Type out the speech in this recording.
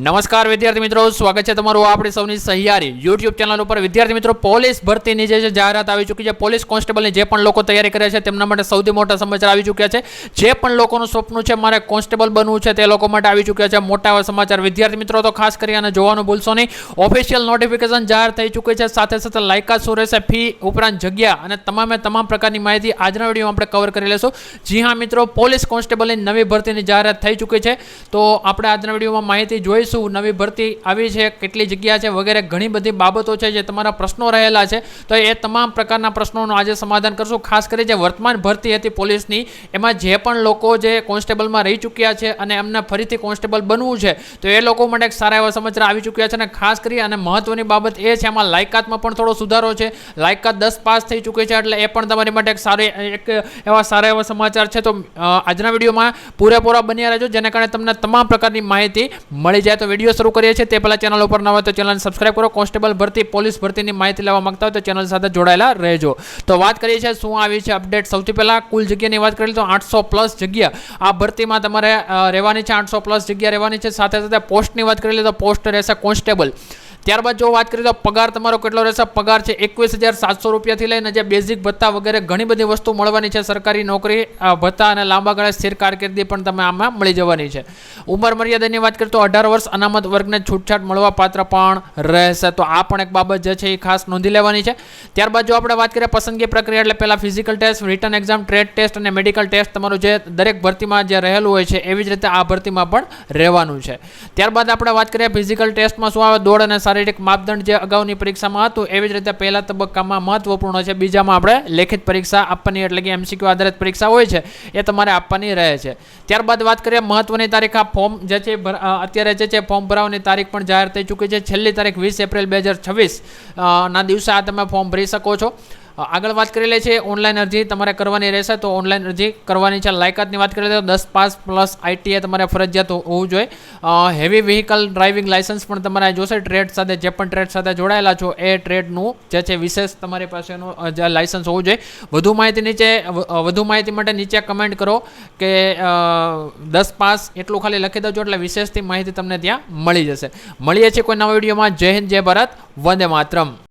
નમસ્કાર વિદ્યાર્થી મિત્રો, સ્વાગત છે તમારું આપણી સૌની સહિયારી યુટ્યુબ ચેનલ ઉપર। વિદ્યાર્થી મિત્રો, પોલીસ ભરતીની જે જાહેરાત આવી ચૂકી છે, પોલીસ કોન્સ્ટેબલની જે પણ લોકો તૈયારી કરે છે તેમના માટે સૌથી મોટા સમાચાર આવી ચૂક્યા છે। જે પણ લોકોનું સપનું છે મારે કોન્સ્ટેબલ બનવું છે તે લોકો માટે આવી ચૂક્યા છે મોટા એવા સમાચાર। વિદ્યાર્થી મિત્રો તો ખાસ કરી અને જોવાનું ભૂલશો નહીં। ઓફિશિયલ નોટિફિકેશન જાહેર થઈ ચૂકી છે, સાથે સાથે લાયકાત શું રહેશે, ફી ઉપરાંત જગ્યા અને તમામ પ્રકારની માહિતી આજના વિડીયોમાં આપણે કવર કરી લેશું। જી હા મિત્રો, પોલીસ કોન્સ્ટેબલની નવી ભરતીની જાહેરાત થઈ ચૂકી છે, તો આપણે આજના વિડીયોમાં માહિતી જોઈ નવી ભરતી આવી છે, કેટલી જગ્યા છે વગેરે ઘણી બધી બાબતો છે। જે તમારા પ્રશ્નો રહેલા છે તો એ તમામ પ્રકારના પ્રશ્નોનું આજે સમાધાન કરશું। ખાસ કરી જે વર્તમાન ભરતી હતી પોલીસની, એમાં જે પણ લોકો જે કોન્સ્ટેબલમાં રહી ચૂક્યા છે અને એમને ફરીથી કોન્સ્ટેબલ બનવું છે તો એ લોકો માટે એક સારા એવા સમાચાર આવી ચૂક્યા છે। અને ખાસ કરી અને મહત્વની બાબત એ છે, એમાં લાયકાતમાં પણ થોડો સુધારો છે। લાયકાત 10 પાસ થઈ ચૂકી છે, એટલે એ પણ તમારી માટે એક સારા એવા સમાચાર છે। તો આજના વિડીયોમાં પૂરેપૂરા બન્યા રહેજો, જેના કારણે તમને તમામ પ્રકારની માહિતી મળી જાય। તો વિડીયો શરૂ કરીએ છીએ તે પહેલા ચેનલ ઉપર ન હોય તો ચેનલને સબસ્ક્રાઇબ કરો। કોન્સ્ટેબલ ભરતી, પોલીસ ભરતીની માહિતી લેવા માંગતા હોય તો ચેનલ સાથે જોડાયેલા રહેજો। તો વાત કરીએ છીએ શું આવી છે અપડેટ। સૌથી પહેલા કુલ જગ્યાની વાત કરીએ તો 800+ જગ્યા આ ભરતીમાં તમારે રહેવાની છે। 800+ જગ્યા રહેવાની છે। સાથે સાથે પોસ્ટની વાત કરીએ તો પોસ્ટ રહેશે કોન્સ્ટેબલ। ત્યારબાદ જો વાત કરીએ તો પગાર તમારો કેટલો રહેશે, પગાર છે 21,700 રૂપિયાથી લઈને જે બેઝિક ભત્તા વગેરે ઘણી બધી વસ્તુ મળવાની છે। સરકારી નોકરી ભત્તા અને લાંબા ગાળે સ્થિર કારકિર્દી પણ તમે આમાં મળી જવાની છે। ઉંમર મર્યાદાની વાત કરીએ તો 18 વર્ષ અનામત વર્ગને છૂટછાટ મળવા પાત્ર પણ રહેશે, તો આ પણ એક બાબત જે છે એ ખાસ નોંધી લેવાની છે। ત્યારબાદ જો આપણે વાત કરીએ પસંદગી પ્રક્રિયા, એટલે પહેલા physical test, written exam, trade test અને મેડિકલ ટેસ્ટ તમારું જે દરેક ભરતીમાં જે રહેલું હોય છે એવી જ રીતે આ ભરતીમાં પણ રહેવાનું છે। ત્યારબાદ આપણે વાત કરીએ ફિઝિકલ ટેસ્ટમાં શું આવે, દોડ અને શારીરિક માપદંડ જે અગાઉની પરીક્ષામાં હતું એવી જ રીતે પહેલા તબક્કામાં મહત્વપૂર્ણ છે, બીજામાં આપણે લેખિત પરીક્ષા આપવાની એટલે કે MCQ આધારિત પરીક્ષા હોય છે એ તમારે આપવાની રહે છે। ત્યારબાદ વાત કરીએ મહત્વની તારીખ, આ ફોર્મ જે છે અત્યારે જે છે ફોર્મ ભરવાની તારીખ પણ જાહેર થઈ ચૂકી છે। છેલ્લી તારીખ 20 એપ્રિલ 2026 ના દિવસે આ તમે ફોર્મ ભરી શકો છો। આગળ વાત કરી લે છે ઓનલાઈન અરજી તમારે કરવાની રહેશે, તો ઓનલાઈન અરજી કરવાની છે। લાયકાતની વાત કરીએ તો 10 પાસ પ્લસ ITI તમારે ફરજિયાત હોવું જોઈએ। હેવી વ્હીકલ ડ્રાઇવિંગ લાયસન્સ પણ તમારે જોશે। ટ્રેડ સાથે જે પણ ટ્રેડ સાથે જોડાયેલા છો એ ટ્રેડનું જે છે વિશેષ તમારી પાસેનું જે લાયસન્સ હોવું જોઈએ। વધુ માહિતી માટે નીચે કમેન્ટ કરો કે 10 પાસ એટલું ખાલી લખી દેજો, એટલે વિશેષથી માહિતી તમને ત્યાં મળી જશે। મળીએ છીએ કોઈ નવા વિડીયોમાં। જય હિન્દ, જય ભારત, વંદે માતરમ।